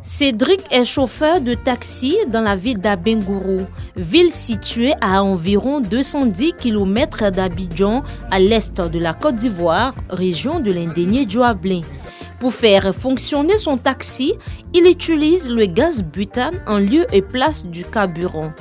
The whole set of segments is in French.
Cédric est chauffeur de taxi dans la ville d'Abengourou, ville située à environ 210 km d'Abidjan, à l'est de la Côte d'Ivoire, région de l'Indénié-Dioablé. Pour faire fonctionner son taxi, il utilise le gaz butane en lieu et place du carburant.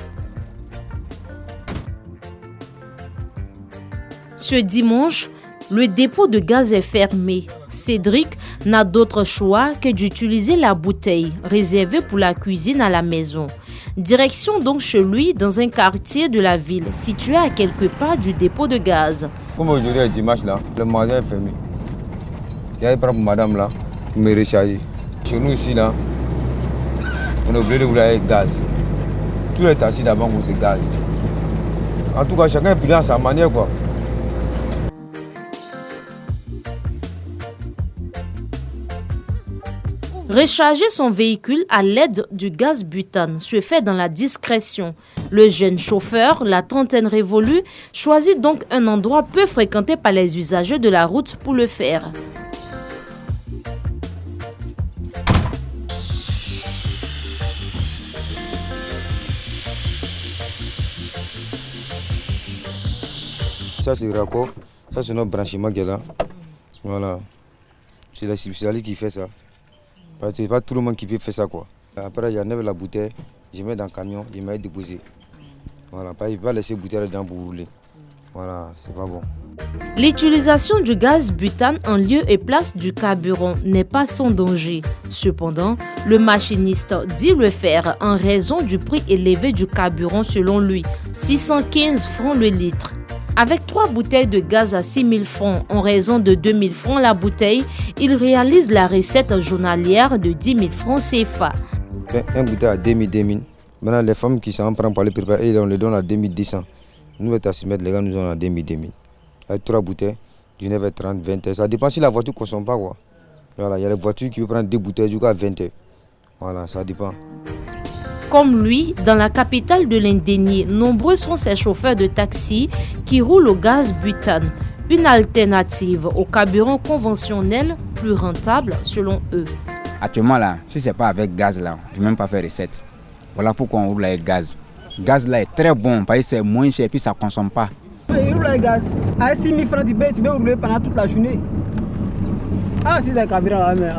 Ce dimanche, le dépôt de gaz est fermé. Cédric n'a d'autre choix que d'utiliser la bouteille réservée pour la cuisine à la maison. Direction donc chez lui dans un quartier de la ville, situé à quelques pas du dépôt de gaz. Comme aujourd'hui est dimanche là, le magasin est fermé. J'allais prendre madame là pour me recharger. Chez nous ici là, on est obligé de rouler avec gaz. Tous les taxis d'avant ont ce gaz. En tout cas, chacun est prudent à sa manière quoi. Recharger son véhicule à l'aide du gaz butane se fait dans la discrétion. Le jeune chauffeur, la trentaine révolue, choisit donc un endroit peu fréquenté par les usagers de la route pour le faire. Ça c'est le raccord, ça c'est notre branchement qui est là. Voilà, c'est la spécialité qui fait ça. Parce que c'est pas tout le monde qui peut faire ça quoi. Après j'enlève la bouteille, je mets dans le camion, je mets déposer. Voilà, pas il va laisser la bouteille dedans pour rouler. Voilà, c'est pas bon. L'utilisation du gaz butane en lieu et place du carburant n'est pas sans danger. Cependant, le machiniste dit le faire en raison du prix élevé du carburant selon lui, 615 francs le litre. Avec 3 bouteilles de gaz à 6 000 francs en raison de 2 000 francs la bouteille, il réalise la recette journalière de 10 000 francs CFA. Un bouteille à 2 000. Maintenant, les femmes qui s'en prennent pour les préparer, on les donne à 2 200. Nous, les taximètres, les gars, nous donnent à 2 000. Avec 3 bouteilles, 19h30, 20h. Ça dépend si la voiture ne consomme pas. Quoi. Voilà, il y a les voitures qui peuvent prendre 2 bouteilles jusqu'à 20h. Voilà, ça dépend. Comme lui, dans la capitale de l'Indénié, nombreux sont ces chauffeurs de taxi qui roulent au gaz butane, une alternative au carburant conventionnel plus rentable selon eux. Actuellement là, si ce n'est pas avec gaz là, je ne vais même pas faire recette. Voilà pourquoi on roule avec gaz. Le gaz là est très bon parce que c'est moins cher et puis ça ne consomme pas. Il roule avec gaz. À 6 000 francs, tu peux rouler pendant toute la journée. Ah, si c'est le carburant là, mais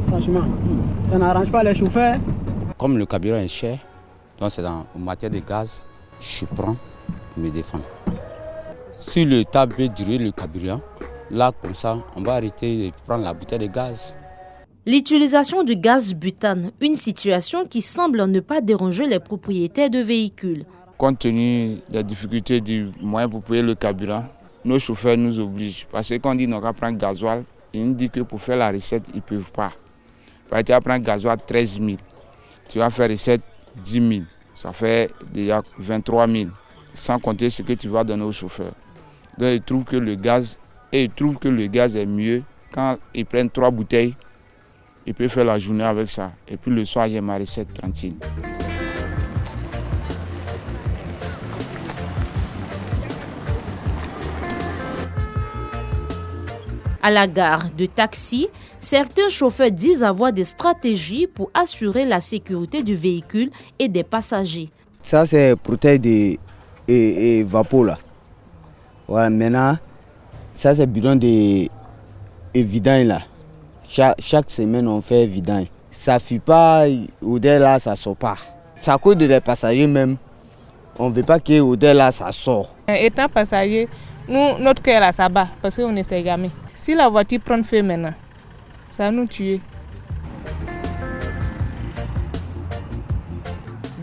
franchement, ça n'arrange pas les chauffeurs. Comme le carburant est cher, donc c'est en matière de gaz, je prends pour me défendre. Si le tas peut durer le carburant, là comme ça, on va arrêter de prendre la bouteille de gaz. L'utilisation du gaz butane, une situation qui semble ne pas déranger les propriétaires de véhicules. Compte tenu des difficultés du moyen pour payer le carburant, nos chauffeurs nous obligent. Parce que quand on dit qu'on va prendre gasoil, ils nous disent que pour faire la recette, ils ne peuvent pas. Parce que tu vas prendre gasoil 13 000. Tu vas faire recette 10 000, ça fait déjà 23 000, sans compter ce que tu vas donner aux chauffeurs. Donc ils trouvent que le gaz, est mieux. Quand ils prennent 3 bouteilles, ils peuvent faire la journée avec ça. Et puis le soir, j'ai ma recette tranquille. À la gare de taxi, certains chauffeurs disent avoir des stratégies pour assurer la sécurité du véhicule et des passagers. Ça, c'est bouteille de vapeur là. Ouais, maintenant, ça, c'est bidon de vidange là. Chaque semaine, on fait vidange. Ça ne fuit pas, odeur là, ça ne sort pas. Ça coûte des passagers même. On ne veut pas que l'odeur là, ça sort. Étant passager, nous, notre cœur là, ça bat parce qu'on ne sait jamais. Si la voiture prend feu maintenant, ça va nous tuer.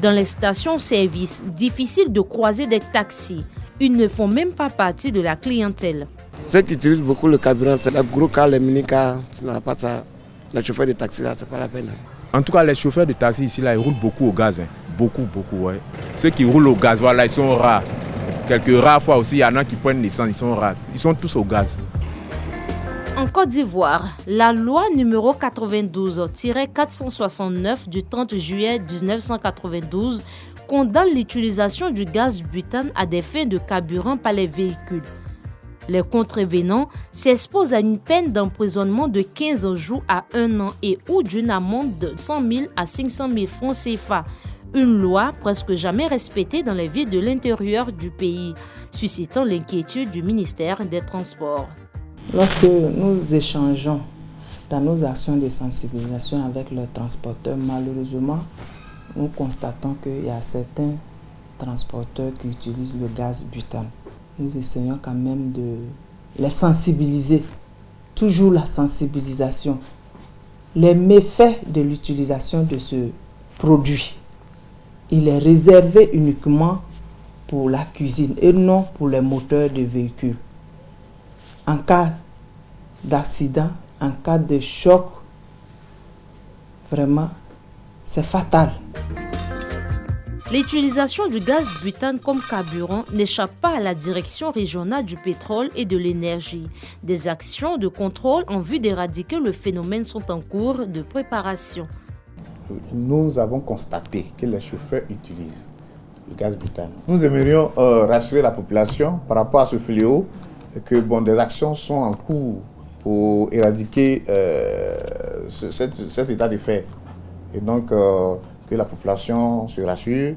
Dans les stations-service, difficile de croiser des taxis. Ils ne font même pas partie de la clientèle. Ceux qui utilisent beaucoup le carburant, c'est les gros cars, les mini-cars. Tu n'as pas ça. Les chauffeurs de taxi, là, c'est pas la peine. En tout cas, les chauffeurs de taxi ici, là, ils roulent beaucoup au gaz. Hein. Beaucoup, ouais. Ceux qui roulent au gaz, voilà, ils sont rares. Quelques rares fois aussi, il y en a qui prennent l'essence, ils sont rares. Ils sont tous au gaz. En Côte d'Ivoire, la loi numéro 92-469 du 30 juillet 1992 condamne l'utilisation du gaz butane à des fins de carburant par les véhicules. Les contrevenants s'exposent à une peine d'emprisonnement de 15 jours à 1 an et ou d'une amende de 100 000 à 500 000 francs CFA. Une loi presque jamais respectée dans les villes de l'intérieur du pays, suscitant l'inquiétude du ministère des Transports. Lorsque nous échangeons dans nos actions de sensibilisation avec les transporteurs, malheureusement, nous constatons qu'il y a certains transporteurs qui utilisent le gaz butane. Nous essayons quand même de les sensibiliser, toujours la sensibilisation, les méfaits de l'utilisation de ce produit. Il est réservé uniquement pour la cuisine et non pour les moteurs de véhicules. En cas d'accident, en cas de choc, vraiment, c'est fatal. L'utilisation du gaz butane comme carburant n'échappe pas à la Direction régionale du pétrole et de l'énergie. Des actions de contrôle en vue d'éradiquer le phénomène sont en cours de préparation. Nous avons constaté que les chauffeurs utilisent le gaz butane. Nous aimerions rassurer la population par rapport à ce fléau, que des actions sont en cours pour éradiquer cet état de fait. Et donc, que la population se rassure.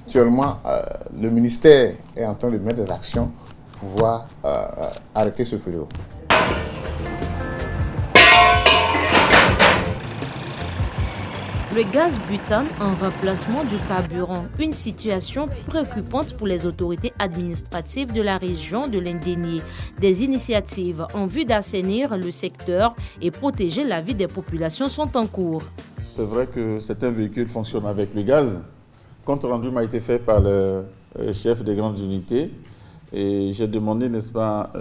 Actuellement, le ministère est en train de mettre des actions pour pouvoir arrêter ce fléau. Le gaz butane en remplacement du carburant, une situation préoccupante pour les autorités administratives de la région de l'Indénié. Des initiatives en vue d'assainir le secteur et protéger la vie des populations sont en cours. C'est vrai que certains véhicules fonctionnent avec le gaz. Compte rendu m'a été fait par le chef des grandes unités. Et j'ai demandé, n'est-ce pas,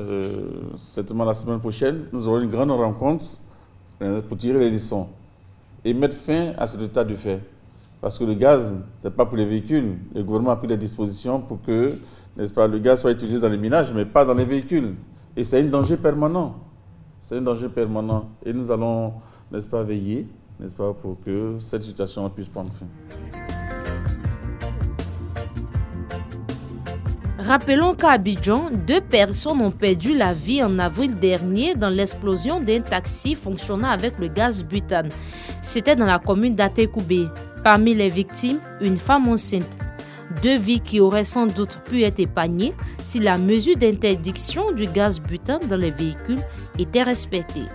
certainement la semaine prochaine, nous aurons une grande rencontre pour tirer les leçons et mettre fin à cet état de fait. Parce que le gaz, ce n'est pas pour les véhicules. Le gouvernement a pris des dispositions pour que, n'est-ce pas, le gaz soit utilisé dans les ménages, mais pas dans les véhicules. Et c'est un danger permanent. C'est un danger permanent. Et nous allons, n'est-ce pas, veiller, n'est-ce pas, pour que cette situation puisse prendre fin. Rappelons qu'à Abidjan, 2 personnes ont perdu la vie en avril dernier dans l'explosion d'un taxi fonctionnant avec le gaz butane. C'était dans la commune d'Atekoubé. Parmi les victimes, une femme enceinte. 2 vies qui auraient sans doute pu être épargnées si la mesure d'interdiction du gaz butane dans les véhicules était respectée.